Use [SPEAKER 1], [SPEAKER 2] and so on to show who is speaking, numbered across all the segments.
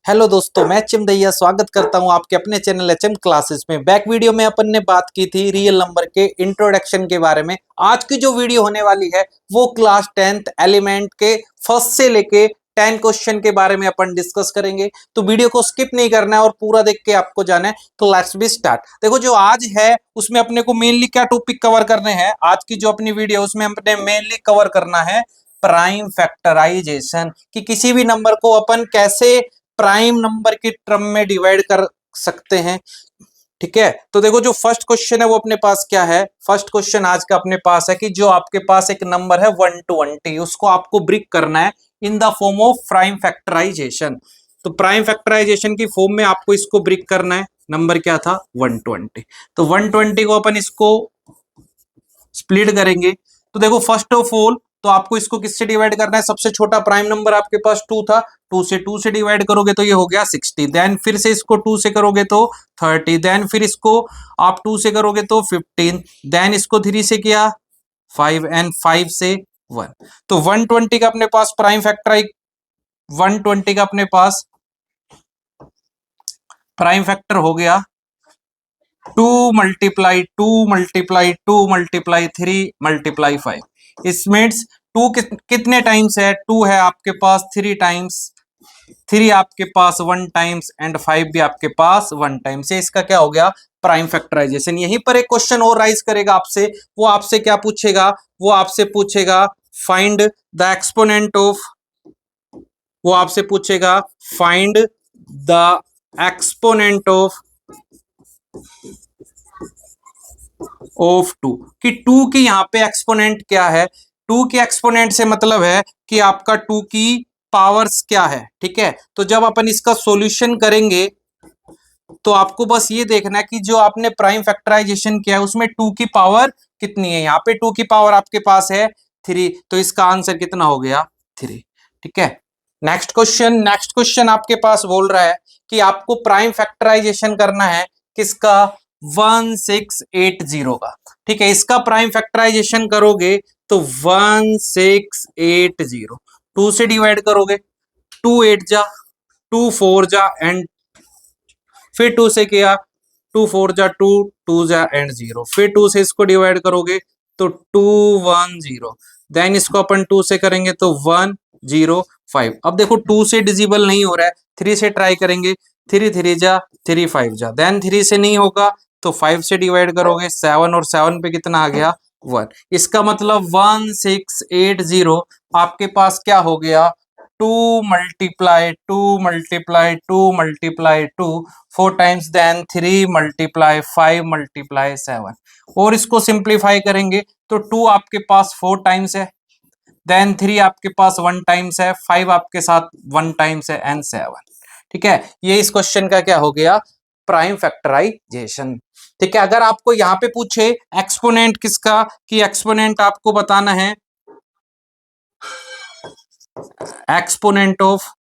[SPEAKER 1] Hello दोस्तों, मैं चिमदैया स्वागत करता हूं आपके अपने चैनल एचएम क्लासेस में। बैक वीडियो में अपन ने बात की थी रियल नंबर के इंट्रोडक्शन के बारे में। आज की जो वीडियो होने वाली है वो क्लास 10th एलिमेंट के फर्स्ट से लेके 10 क्वेश्चन के बारे में अपन डिस्कस करेंगे। तो वीडियो को स्किप नहीं करना है और पूरा देख के आपको जाना है। तो लेट्स बी स्टार्ट। देखो, जो आज है उसमें अपने को मेनली क्या टॉपिक कवर करने हैं। आज की जो अपनी वीडियो उसमें अपने मेनली कवर करना है प्राइम फैक्टराइजेशन, कि किसी भी नंबर को अपन कैसे प्राइम नंबर की टर्म में डिवाइड कर सकते हैं। ठीक है, तो देखो जो फर्स्ट क्वेश्चन है वो अपने पास क्या है। फर्स्ट क्वेश्चन आज का अपने पास है कि जो आपके पास एक नंबर है 120, उसको आपको ब्रेक करना है in the form of prime factorization. तो प्राइम फैक्टराइजेशन की फॉर्म में आपको इसको ब्रेक करना है। नंबर क्या था 120। तो 120 को अपन इसको स्प्लिट करेंगे। तो देखो फर्स्ट ऑफ ऑल तो आपको इसको किससे डिवाइड करना है। सबसे छोटा प्राइम नंबर आपके पास 2 था, 2 से डिवाइड करोगे तो ये हो गया 60। देन फिर से इसको 2 से करोगे तो 30। देन फिर इसको आप 2 से करोगे तो 15। देन इसको 3 से किया 5 एंड 5 से 1। तो 120 का अपने पास प्राइम फैक्टर 120 का अपने पास प्राइम फैक्टर हो गया 2 मल्टीप्लाई 2 मल्टीप्लाई 2 मल्टीप्लाई 3 मल्टीप्लाई 5। इसमें 2 कितने टाइम्स है, 2 है आपके पास 3 टाइम्स, 3 आपके पास 1 टाइम्स एंड 5 भी आपके पास 1 टाइम्स। इसका क्या हो गया प्राइम फैक्टराइजेशन। यहीं पर एक क्वेश्चन और राइज करेगा आपसे। वो आपसे क्या पूछेगा, वो आपसे पूछेगा फाइंड द एक्सपोनेंट ऑफ, वो आपसे पूछेगा फाइंड द एक्सपोनेंट ऑफ 2, कि 2 की यहाँ पे एक्सपोनेंट क्या है। 2 के एक्सपोनेंट से मतलब है कि आपका 2 की पावर्स क्या है। ठीक है, तो जब अपन इसका सॉल्यूशन करेंगे तो आपको बस ये देखना है कि जो आपने प्राइम फैक्टराइजेशन किया है उसमें 2 की पावर कितनी है। यहाँ पे 2 की पावर आपके पास है 3, तो इसका आंसर कितना हो गया 3। ठीक है, नेक्स्ट क्वेश्चन आपके पास बोल रहा है कि आपको प्राइम फैक्टराइजेशन करना है किसका 1680 का। ठीक है, इसका प्राइम फैक्टराइजेशन करोगे तो 1680 2 से डिवाइड करोगे, 2 8 जा 2 4 जा एंड फिर 2 से किया 2 4 जा 2 2 जा एंड 0। फिर 2 से इसको डिवाइड करोगे तो 2 1 0। देन इसको अपन 2 से करेंगे तो 1 0 5। अब देखो 2 से डिजिबल नहीं हो रहा है, 3 से ट्राई करेंगे, 3 3 जा 3 5 जा। देन 3 से नहीं होगा तो 5 से डिवाइड करोगे 7, और 7 पे कितना आ गया 1। इसका मतलब 1680 आपके पास क्या हो गया 2 multiply 2 multiply 2 multiply 2 4 times, then 3 multiply 5 multiply 7। और इसको सिंप्लीफाई करेंगे तो 2 आपके पास 4 टाइम्स है, देन 3 आपके पास 1 टाइम्स है, 5 आपके साथ 1 टाइम्स है एंड 7। ठीक है, ये इस क्वेश्चन का क्या हो गया प्राइम फैक्टराइजेशन। ठीक है, अगर आपको यहाँ पे पूछे एक्सपोनेंट किसका, कि एक्सपोनेंट आपको बताना है एक्सपोनेंट ऑफ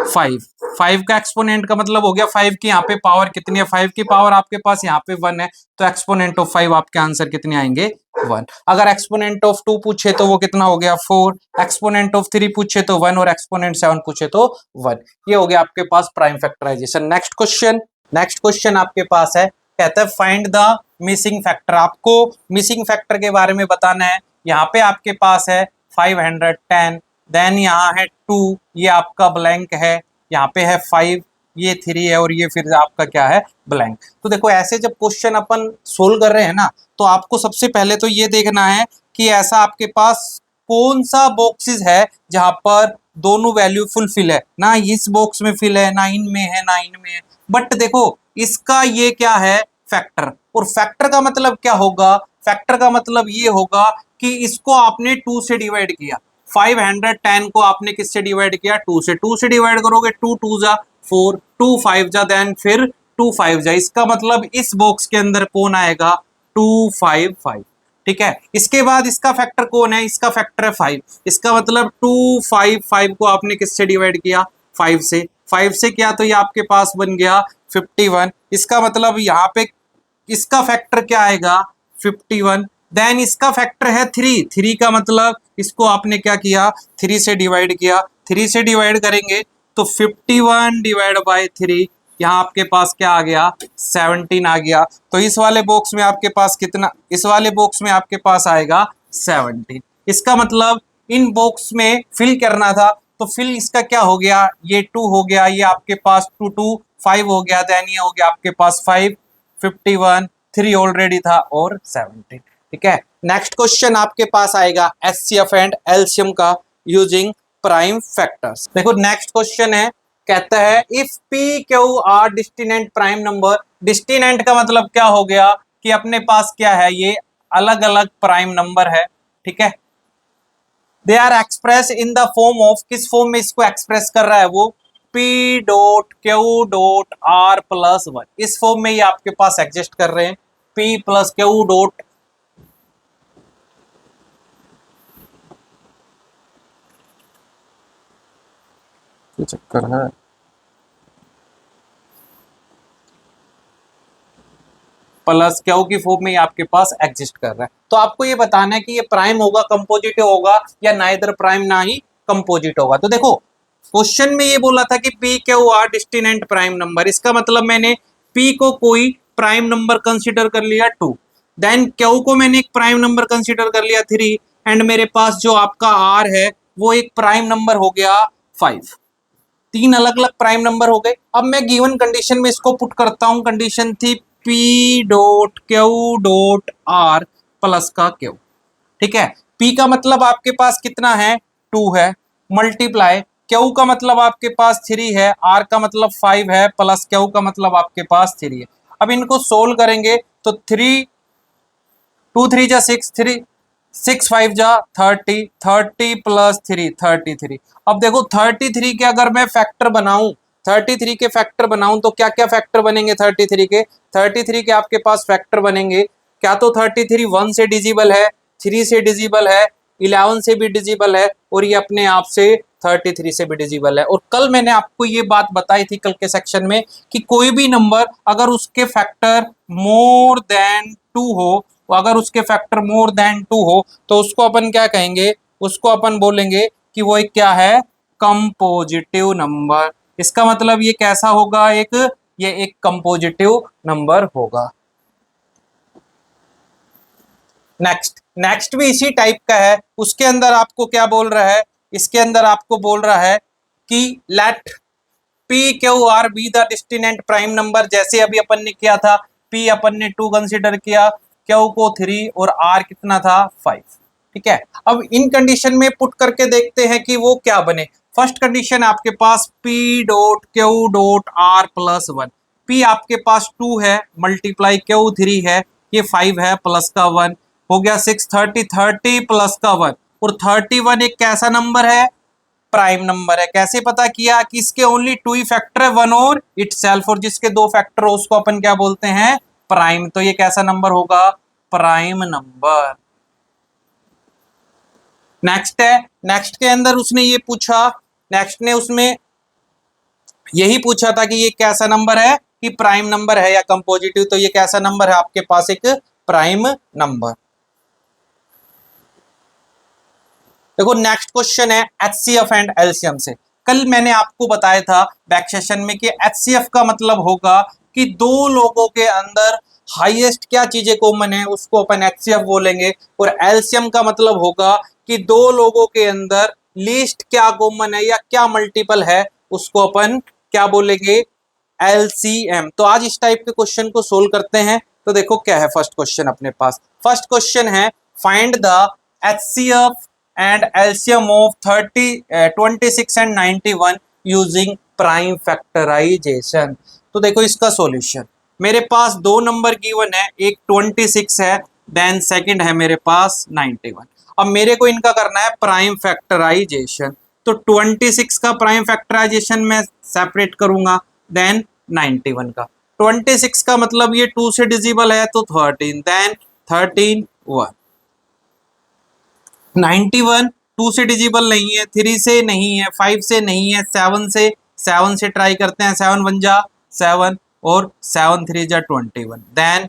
[SPEAKER 1] 5। 5 का एक्सपोनेंट का मतलब हो गया 5 की यहाँ पे पावर कितनी है, 5 की पावर आपके पास यहाँ पे 1 है, तो एक्सपोनेंट ऑफ 5 आपके आंसर कितने आएंगे 1। अगर एक्सपोनेंट ऑफ 2 पूछे तो वो कितना हो गया 4, एक्सपोनेंट ऑफ 3 पूछे तो 1, और एक्सपोनेंट 7 पूछे तो 1। ये हो गया आपके पास प्राइम फैक्टराइजेशन। नेक्स्ट क्वेश्चन आपके पास है, कहता है फाइंड द मिसिंग फैक्टर। आपको मिसिंग फैक्टर के बारे में बताना है। यहाँ पे आपके पास है 510, देन यहाँ है 2, ये आपका ब्लैंक है, यहाँ पे है 5, ये 3 है, और ये फिर आपका क्या है ब्लैंक। तो देखो ऐसे जब क्वेश्चन अपन सोल्व कर रहे हैं ना, तो आपको सबसे पहले तो ये देखना है कि ऐसा आपके पास कौन सा बॉक्सेस है जहां पर दोनों वैल्यू फुलफिल है। ना इस बॉक्स में फिल है, ना इनमें है, ना इनमें है। बट देखो इसका ये क्या है फैक्टर, और फैक्टर का मतलब क्या होगा, फैक्टर का मतलब ये होगा कि इसको आपने 2 से डिवाइड किया। 510 को आपने किससे डिवाइड किया 2 से, 2 से डिवाइड करोगे 2 2 जा 4, 2 5 जा, देन फिर 2 5 जा। इसका मतलब इस बॉक्स के अंदर कौन आएगा 2 5 5। ठीक है, इसके बाद इसका फैक्टर कौन है, इसका फैक्टर है 5। इसका मतलब 2 5 5 को आपने किससे डिवाइड किया 5 से, 5 से किया तो ये आपके पास बन गया 51। इसका मतलब यहाँ पे इसका फैक्टर क्या आएगा 51। देन इसका फैक्टर है 3, 3 का मतलब इसको आपने क्या किया, 3 से डिवाइड किया, 3 से डिवाइड करेंगे तो 51 डिवाइड बाय 3, यहाँ आपके पास क्या आ गया, 17 आ गया। तो इस वाले बॉक्स में आपके पास कितना, इस वाले बॉक्स में आपके पास आएगा 17। इसका मतलब इन बॉक्स में फिल करना था, तो फिल इसका क्या हो गया, ये 2 हो गया, ये आपके पास 2 2 5 हो गया, देन ये हो गया आपके पास 5, 51, 3 ऑलरेडी था और 17। ठीक है, नेक्स्ट क्वेश्चन आपके पास आएगा एचसीएफ एंड एलसीएम का यूजिंग प्राइम फैक्टर्स। देखो नेक्स्ट क्वेश्चन है, कहता है if P Q R distinct prime number. Distinct का मतलब क्या हो गया कि अपने पास क्या है, ये अलग अलग प्राइम नंबर है। ठीक है, they are express in the form of, किस फॉर्म में इसको एक्सप्रेस कर रहा है वो, P dot Q dot are plus 1, इस फॉर्म में ये आपके पास एग्जिस्ट कर रहे हैं, पी प्लस क्यू डॉट चक्कर है प्लस क्यू की फॉर्म में ये आपके पास एग्जिस्ट कर रहा है। तो आपको ये बताना है कि ये प्राइम होगा, कंपोजिटिव होगा, या नाइदर प्राइम ना ही कंपोजिट होगा। तो देखो क्वेश्चन में ये बोला था कि p Q R distinct prime number, इसका मतलब मैंने पी को कोई प्राइम नंबर कंसिडर कर लिया 2, देन क्यू को मैंने एक प्राइम नंबर कंसिडर कर लिया 3, एंड मेरे पास जो आपका आर है वो एक प्राइम नंबर हो गया 5। 3 अलग अलग प्राइम नंबर हो गए। अब मैं गिवन कंडीशन में इसको पुट करता हूं, कंडीशन थी P dot Q dot are plus का क्यू। ठीक है, पी का मतलब आपके पास कितना है, 2 है, मल्टीप्लाई क्यू का मतलब आपके पास 3 है, आर का मतलब 5 है, प्लस क्यू का मतलब आपके पास 3 है। अब इनको सोल्व करेंगे तो 3 2 3 जा 6, 3 6 5 जा 30, 30 प्लस 3 33। अब देखो 33 के अगर मैं फैक्टर बनाऊं, 33 के फैक्टर बनाऊं तो क्या क्या फैक्टर बनेंगे 33 के, 33 के आपके पास फैक्टर बनेंगे, क्या तो 33 1 से डिजिबल है, 3 से डिजिबल है, 11 से भी डिजिबल है, और ये अपने आप से 33 से भी डिजिबल है। और कल मैंने आपको ये बात बताई थी कल के सेक्शन में कि कोई भी नंबर अगर उसके फैक्टर मोर देन 2 हो, अगर उसके फैक्टर मोर देन 2 हो तो उसको अपन क्या कहेंगे, उसको अपन बोलेंगे कि वो एक क्या है, कंपोजिटिव नंबर। इसका मतलब ये कैसा होगा, ये एक कंपोजिटिव नंबर होगा। नेक्स्ट भी इसी टाइप का है, उसके अंदर आपको क्या बोल रहा है, इसके अंदर आपको बोल रहा है कि let p Q r be the distinct prime number. जैसे अभी अपन ने किया था, पी अपन ने 2 कंसिडर किया, क्यू को 3 और आर कितना था 5। ठीक है, अब इन कंडीशन में पुट करके देखते हैं कि वो क्या बने। फर्स्ट कंडीशन आपके पास p dot Q dot are plus 1, p आपके पास 2 है, मल्टीप्लाई क्यू 3 है, ये 5 है, प्लस का 1 हो गया 6, 30 30 प्लस का 1, और 31 एक कैसा नंबर है, प्राइम नंबर है। कैसे पता किया कि इसके ओनली 2 ही फैक्टर है, 1 और इटसेल्फ, और जिसके 2 फैक्टर हो उसको अपन क्या बोलते हैं, प्राइम। तो ये कैसा नंबर होगा, प्राइम नंबर। नेक्स्ट है, नेक्स्ट के अंदर उसने ये पूछा, नेक्स्ट ने उसमें यही पूछा था कि ये कैसा नंबर है, कि प्राइम नंबर है या कंपोजिटिव। तो ये कैसा नंबर है आपके पास, एक प्राइम नंबर। देखो नेक्स्ट क्वेश्चन है एचसीएफ एंड एलसीएम से। कल मैंने आपको बताया था बैक सेशन में कि एचसीएफ का मतलब होगा कि दो लोगों के अंदर हाईएस्ट क्या चीजें कॉमन है उसको अपन एचसीएफ बोलेंगे, और एलसीएम का मतलब होगा कि दो लोगों के अंदर लीस्ट क्या कॉमन है या क्या मल्टीपल है उसको अपन क्या बोलेंगे, एलसीएम। तो आज इस टाइप के क्वेश्चन को सोल्व करते हैं। तो देखो क्या है फर्स्ट क्वेश्चन अपने पास, फर्स्ट क्वेश्चन है find the HCF and LCM of 30, 26 and 91 using prime factorization। तो देखो इसका सॉल्यूशन, मेरे पास दो नंबर गिवन है, एक 26 है, देन सेकंड है मेरे पास 91। अब मेरे को इनका करना है प्राइम फैक्टराइजेशन। तो 26 का प्राइम फैक्टराइजेशन मैं सेपरेट करूंगा, देन 91 का। 26 का मतलब ये 2 से डिजिबल है तो 13, देन 13 1। 91 2 से डिजिबल नहीं है, 3 से नहीं है, 5 से नहीं है, 7 से ट्राई करते हैं, 7 1 जा 7 और 7 3 जा 21, देन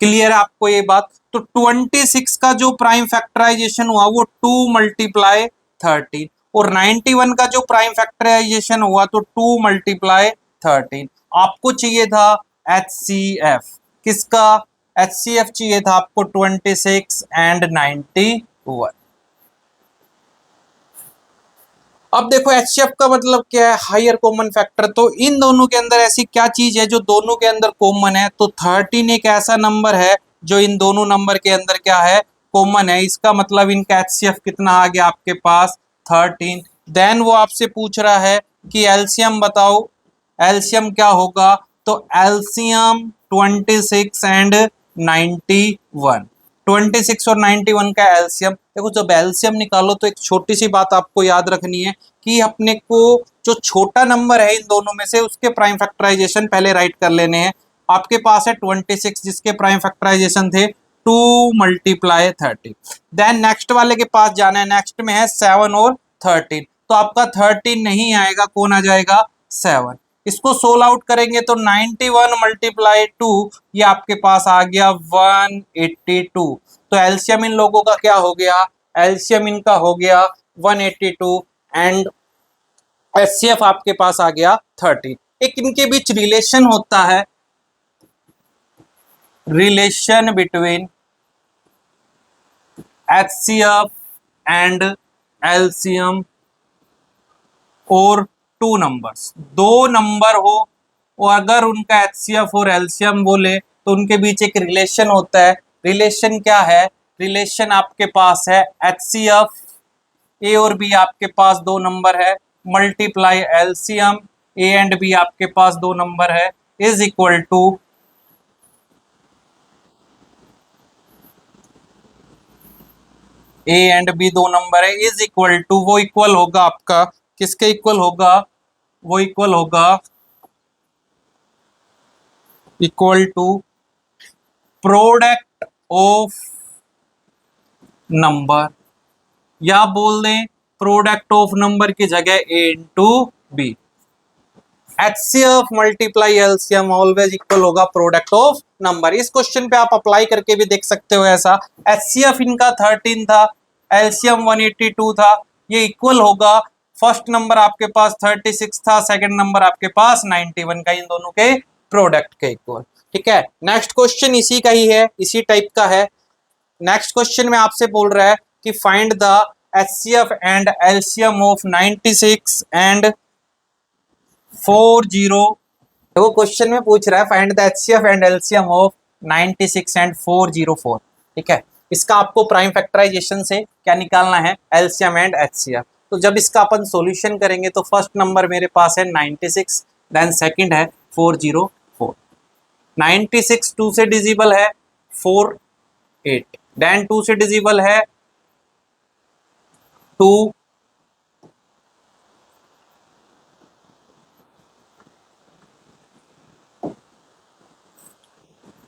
[SPEAKER 1] क्लियर है आपको ये बात? तो 26 का जो प्राइम फैक्टराइजेशन हुआ वो 2 मल्टीप्लाई 13, और 91 का जो प्राइम फैक्टराइजेशन हुआ तो 2 मल्टीप्लाई 13। आपको चाहिए था HCF, किसका? HCF चाहिए था आपको 26 एंड 91। अब देखो HCF का मतलब क्या है? Higher common factor. तो इन दोनों के अंदर ऐसी क्या चीज है जो दोनों के अंदर कॉमन है? तो 13 एक ऐसा नंबर है जो इन दोनों नंबर के अंदर क्या है? कॉमन है। इसका मतलब इनका HCF कितना आ गया आपके पास? 13। देन वो आपसे पूछ रहा है कि एलसीएम बताओ, एलसीएम क्या होगा? तो एलसीएम 26 एंड 91, 26 और 91 का एलसीएम। देखो जब एलसीएम निकालो तो एक छोटी सी बात आपको याद रखनी है कि अपने को जो छोटा नंबर है इन दोनों में से उसके प्राइम फैक्टराइजेशन पहले राइट कर लेने हैं। आपके पास है 26 जिसके प्राइम फैक्टराइजेशन थे 2 मल्टीप्लाई 30। देन नेक्स्ट वाले के पास जाना है। नेक्स्ट में है 7 और 13, तो आपका 13 नहीं आएगा, कौन आ जाएगा? 7। इसको सोल आउट करेंगे तो 91 मल्टीप्लाई 2, ये आपके पास आ गया 182। तो एलसीएम इन लोगों का क्या हो गया? एलसीएम इनका हो गया 182 एंड एचसीएफ आपके पास आ गया 30। एक इनके बीच रिलेशन होता है, relation between HCF and LCM और टू नंबर्स, दो नंबर हो और अगर उनका एचसीएफ और एलसीएम बोले तो उनके बीच एक रिलेशन होता है। रिलेशन क्या है? रिलेशन आपके पास है एचसीएफ ए और बी आपके पास दो नंबर है, multiply LCM a and b आपके पास दो नंबर है, is equal to a and b दो नंबर है, इज इक्वल टू वो इक्वल होगा आपका किसके इक्वल होगा? वो इक्वल होगा equal to product of number, या बोल दें प्रोडक्ट ऑफ नंबर की जगह a into b. HCF multiply LCM always equal होगा प्रोडक्ट ऑफ नंबर। इस क्वेश्चन पे आप अप्लाई करके भी देख सकते हो ऐसा। HCF इनका 13 था, एलसीएम 182 था, ये इक्वल होगा फर्स्ट नंबर आपके पास 36 था, सेकंड नंबर आपके पास 91 का, इन दोनों के प्रोडक्ट के इक्वल। ठीक है, नेक्स्ट क्वेश्चन इसी का ही है, इसी टाइप का है। नेक्स्ट क्वेश्चन में आपसे बोल रहा है कि find the HCF and LCM of 96 and 40। तो वो क्वेश्चन में पूछ रहा है find the HCF and LCM of 96 and 404। ठीक है, इसका आपको प्राइम फैक्टराइजेशन से क्या निकालना है? LCM and HCF। तो जब इसका अपन सॉल्यूशन करेंगे तो फर्स्ट नंबर मेरे पास है 96, देन सेकंड है 404। 96 2 से डिजिबल है 48, देन 2 से डिजिबल है 2,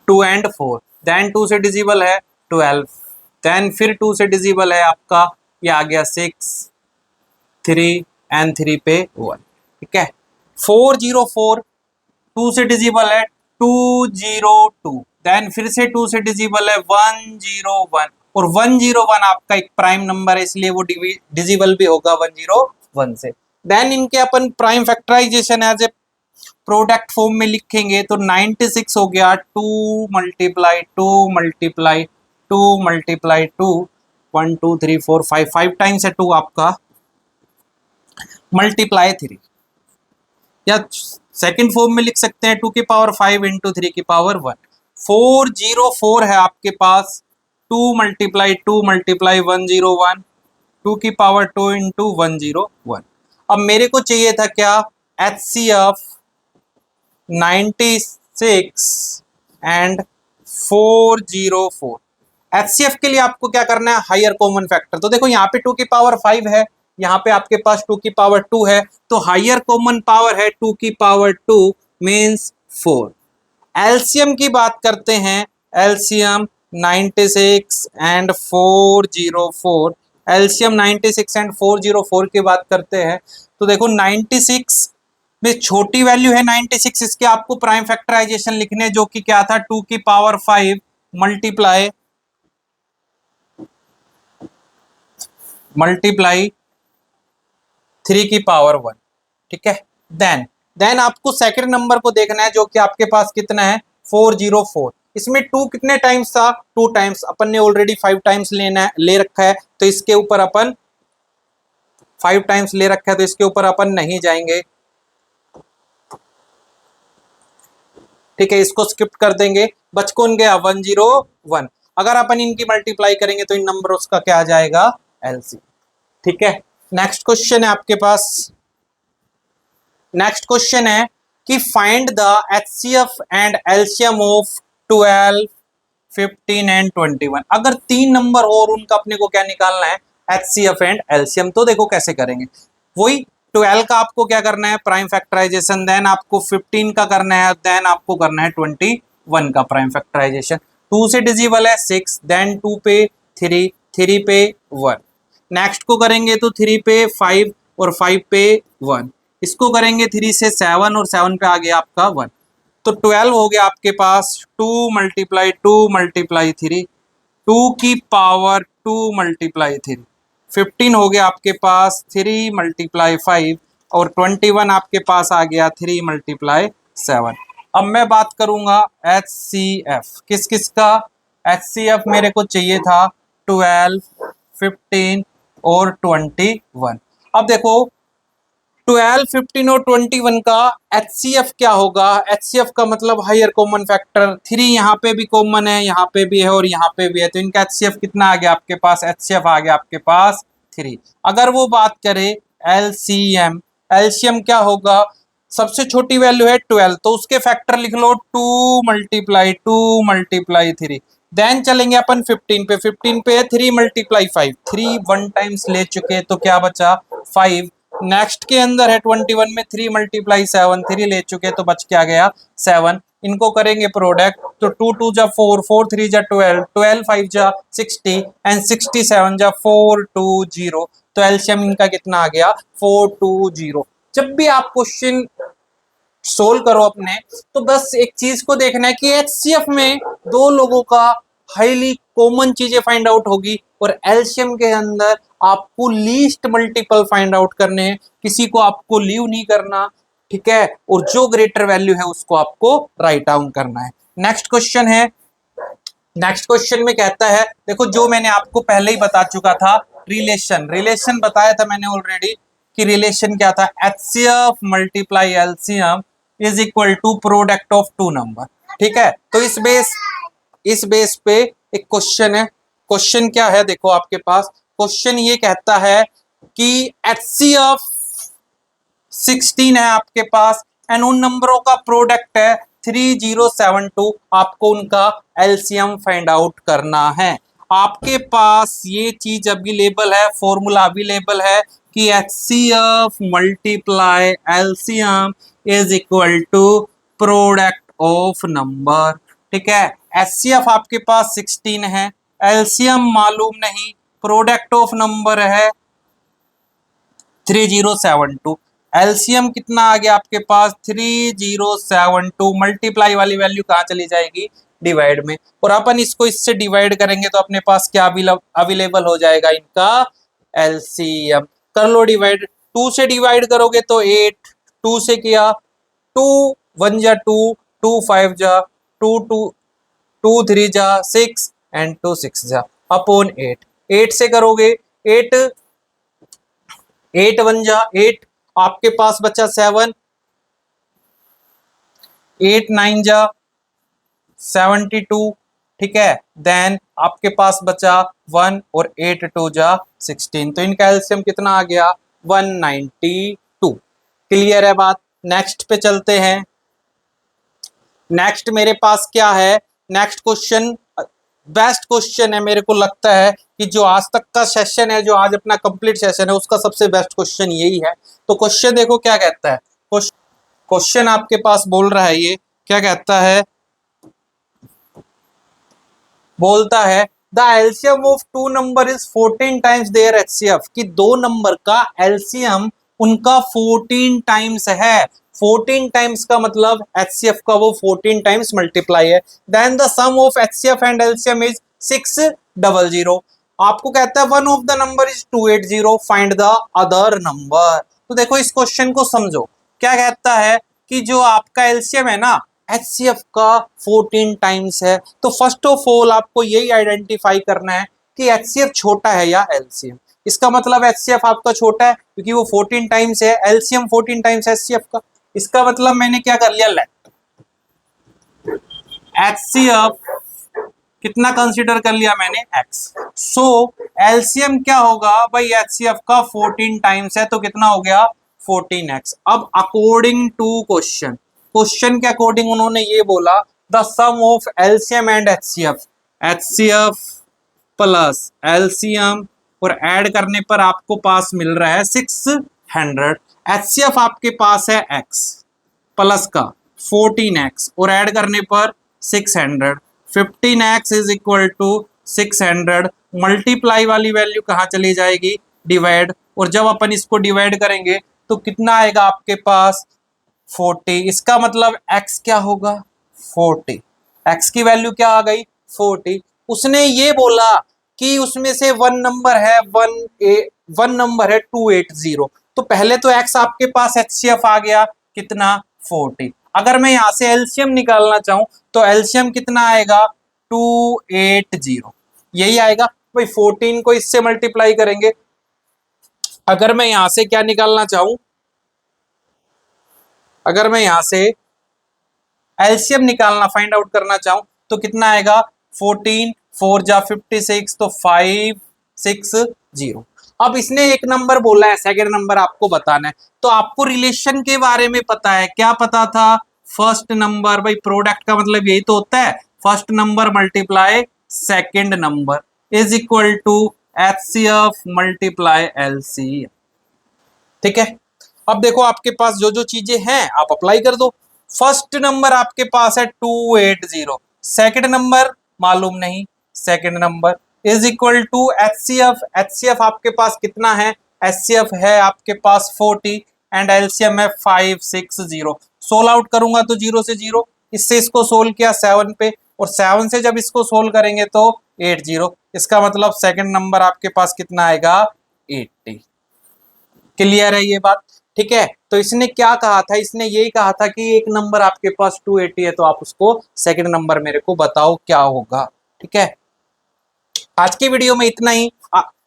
[SPEAKER 1] 2 एंड 4, देन 2 से डिजिबल है 12, देन फिर 2 से डिजिबल है आपका ये आ गया 6, 3 एंड 3 पे 1। ठीक है, 404 2 से डिजिबल है 202, देन फिर से 2 से डिजिबल है 101, और 101 आपका एक प्राइम नंबर है इसलिए वो डिजिबल भी होगा 101 से। देन इनके अपन prime factorization as a product form में लिखेंगे तो 96 हो गया 2 मल्टीप्लाई 2 मल्टीप्लाई 2 मल्टीप्लाई 2, 1 2 3 4 5, 5 टाइम्स है 2 आपका, मल्टीप्लाई 3, या सेकंड फॉर्म में लिख सकते हैं 2 की पावर 5 इंटू 3 की पावर 1। 404 है आपके पास 2 मल्टीप्लाई 2 मल्टीप्लाई 101, 2 की पावर 2 इंटू 101। अब मेरे को चाहिए था क्या? HCF 96 and 404। HCF के लिए आपको क्या करना है? Higher common factor. तो देखो यहाँ पे 2 की पावर 5 है, यहाँ पे आपके पास 2 की पावर 2 है, तो हायर कॉमन पावर है 2 की पावर 2 मीन्स 4। एलसीएम की बात करते हैं, एलसीएम 96 एंड 404, एलसीएम 96 एंड 404 की बात करते हैं तो देखो 96 में छोटी वैल्यू है 96, इसके आपको प्राइम फैक्टराइजेशन लिखने जो कि क्या था 2 की पावर 5 मल्टीप्लाई मल्टीप्लाई 3 की पावर 1, ठीक है। देन आपको सेकंड नंबर को देखना है जो कि आपके पास कितना है 404। इसमें 2 कितने टाइम्स था 2 टाइम्स, अपन ने ऑलरेडी 5 टाइम्स ले रखा है, तो इसके ऊपर अपन 5 टाइम्स ले रखा है तो इसके ऊपर अपन नहीं जाएंगे, ठीक है, इसको स्किप कर देंगे। बच कौन गया 101। अगर अपन इनकी मल्टीप्लाई करेंगे तो इन नंबरों का क्या आ जाएगा एलसीएम, ठीक है। नेक्स्ट क्वेश्चन है आपके पास, नेक्स्ट क्वेश्चन है कि find the HCF and LCM of 12, 15 and 21। अगर 3 नंबर और उनका अपने को क्या निकालना है एचसीएफ एंड एलसीएम, तो देखो कैसे करेंगे। वही 12 का आपको क्या करना है प्राइम फैक्टराइजेशन, देन आपको 15 का करना है, देन आपको करना है 21 का प्राइम फैक्टराइजेशन। 2 से डिजिबल है 6, देन 2 पे 3, 3 पे 1, नेक्स्ट को करेंगे तो 3 पे 5 और 5 पे 1, इसको करेंगे 3 से 7 और 7 पे आ गया आपका 1, तो 12 हो गया आपके पास 2 मल्टीप्लाई 2 मल्टीप्लाई 3, 2 की पावर 2 मल्टीप्लाई 3, 15 हो गया आपके पास 3 मल्टीप्लाई 5 और 21 आपके पास आ गया 3 मल्टीप्लाई 7। अब मैं बात करूंगा एच सी एफ, किस किस का एच सी एफ मेरे को चाहिए था 12, 15 और 21। अब देखो 12, 15 और 21 का HCF क्या होगा, HCF का मतलब हायर कॉमन फैक्टर 3, यहाँ पे भी कॉमन है, यहाँ पे भी है और यहाँ पे भी है, तो इनका HCF कितना आ गया आपके पास, HCF आ गया आपके पास 3। अगर वो बात करें LCM, LCM क्या होगा, सबसे छोटी वैल्यू है 12 तो उसके फैक्टर लिख लो 2 मल्टीप्लाई 2 मल्टीप्लाई 3, देन चलेंगे अपन 15 पे, 15 पे 3 मल्टीप्लाई 5, 3 1 टाइम्स ले चुके तो क्या बचा 5, नेक्स्ट के अंदर है 21 में 3 मल्टीप्लाई 7, 3 ले चुके तो बच क्या गया 7, इनको करेंगे प्रोडक्ट तो 2 2 जा 4, 4 3 जा 12, 12 5 जा 60 एंड 67 जा 420, तो एलसीएम इनका कितना आ गया 420। जब भी आप क्वेश्चन सोल्व करो अपने तो बस एक चीज को देखना है कि एचसीएफ में 2 लोगों का हाईली कॉमन चीजें फाइंड आउट होगी और एलसीएम के अंदर आपको लीस्ट मल्टीपल फाइंड आउट करने हैं, किसी को आपको लीव नहीं करना, ठीक है, और जो ग्रेटर वैल्यू है उसको आपको राइट डाउन करना है। नेक्स्ट क्वेश्चन है, नेक्स्ट क्वेश्चन में कहता है देखो जो मैंने आपको पहले ही बता चुका था रिलेशन बताया था मैंने ऑलरेडी कि रिलेशन क्या था HCF multiply LCM is equal to product of 2 number, ठीक है। तो इस बेस पे एक क्वेश्चन है, क्वेश्चन क्या है देखो आपके पास, क्वेश्चन ये कहता है कि एचसीएफ 16 है आपके पास एंड उन नंबरों का प्रोडक्ट है 3072, आपको उनका एलसीएम फाइंड आउट करना है। आपके पास ये चीज अवेलेबल है, फॉर्मूला अवेलेबल है कि HCF multiply LCM is equal to product of number, ठीक है। एचसीएफ आपके पास 16 है, एलसीएम मालूम नहीं, प्रोडक्ट ऑफ नंबर है 3072, एलसीएम कितना आ गया आपके पास 3072, मल्टीप्लाई वाली वैल्यू कहाँ चली जाएगी डिवाइड में, और अपन इसको इससे डिवाइड करेंगे तो अपने पास क्या अवेलेबल हो जाएगा इनका एलसीएम। कर लो डिवाइड, 2 से डिवाइड करोगे तो 8, 2 से किया 2 1 जा 2, 2 5 जा 2 2 2 3 जा 6 एंड 2 6 जा अपॉन 8, 8 से करोगे 8 8 1 जा 8, आपके पास बचा 7, 8 9 जा 72, ठीक है, देन आपके पास बचा 1 और 8 2 जा 16, तो इनका एलसीएम कितना आ गया 192। क्लियर है बात। नेक्स्ट पे चलते हैं, नेक्स्ट मेरे पास क्या है, नेक्स्ट क्वेश्चन बेस्ट क्वेश्चन है, मेरे को लगता है कि जो आज तक का सेशन है, जो आज अपना कंप्लीट सेशन है उसका सबसे बेस्ट क्वेश्चन यही है। तो क्वेश्चन देखो क्या कहता है, क्वेश्चन आपके पास बोल रहा है, ये क्या कहता है, बोलता है the LCM of 2 number is 14 times there HCF, कि 2 नंबर का एलसीएम उनका 14 टाइम्स है। 14 टाइम्स का मतलब HCF का वो 14 टाइम्स मल्टीप्लाई है। Then the sum of HCF and LCM is 600। आपको कहता है one of the number is 280, find the other number. तो देखो इस क्वेश्चन को समझो, क्या कहता है कि जो आपका एलसीएम है ना HCF का 14 टाइम्स है, तो फर्स्ट ऑफ ऑल आपको यही आइडेंटिफाई करना है कि HCF छोटा है या LCM। इसका मतलब HCF आपका छोटा है क्योंकि वो 14 टाइम्स है, LCM 14 टाइम्स HCF का। इसका मतलब मैंने क्या कर लिया, लेट HCF कितना कंसीडर कर लिया मैंने, x। सो LCM क्या होगा भाई, HCF का 14 टाइम्स है तो कितना हो गया 14x। अब अकॉर्डिंग टू क्वेश्चन के अकॉर्डिंग उन्होंने ये बोला the sum of LCM and HCF plus LCM और ऐड करने पर आपको पास मिल रहा है 600। HCF आपके पास है x प्लस का 14x और ऐड करने पर 600। 15x is equal to 600। Multiply वाली वैल्यू कहाँ चली जाएगी, डिवाइड, और जब अपन इसको डिवाइड करेंगे तो कितना आएगा आपके पास 40। इसका मतलब x क्या होगा 40, x की वैल्यू क्या आ गई 40। उसने ये बोला कि उसमें से वन नंबर है 280, तो पहले तो x आपके पास HCF आ गया कितना 40। अगर मैं यहां से एलसीएम निकालना चाहूं तो एलसीएम कितना आएगा 280, यही आएगा भाई। 14 को इससे मल्टीप्लाई करेंगे। अगर मैं यहां से क्या निकालना चाहूं, अगर मैं यहां से एलसीएम निकालना फाइंड आउट करना चाहूं तो कितना आएगा 14 4 जा 56 तो 560। अब इसने एक नंबर बोला है, सेकंड नंबर आपको बताना है, तो आपको रिलेशन के बारे में पता है। क्या पता था, फर्स्ट नंबर, भाई प्रोडक्ट का मतलब यही तो होता है, first number multiply second number is equal to HCF multiply LCM। ठीक है, अब देखो आपके पास जो जो चीजें हैं आप अप्लाई कर दो। फर्स्ट नंबर आपके पास है 280, सेकंड नंबर मालूम नहीं, second number is equal to HCF। HCF आपके पास कितना है, HCF है आपके पास 40 एंड LCM है 560। सोल्व आउट करूंगा तो 0 से 0, इससे इसको सोल्व किया 7 पे, और 7 से जब इसको सोल्व करेंगे तो 80। इसका मतलब सेकंड नंबर आपके पास कितना आएगा 80। क्लियर है ये बात, ठीक है। तो इसने क्या कहा था, इसने यही कहा था कि एक नंबर आपके पास 280 है तो आप उसको सेकंड नंबर मेरे को बताओ क्या होगा। ठीक है, आज की वीडियो में इतना ही।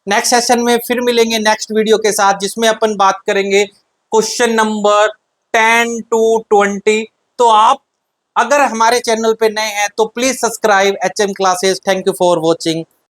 [SPEAKER 1] नेक्स्ट सेशन में फिर मिलेंगे नेक्स्ट वीडियो के साथ, जिसमें अपन बात करेंगे क्वेश्चन नंबर 10 to 20। तो आप अगर हमारे चैनल पे नए हैं तो please subscribe HM classes. Thank you for watching.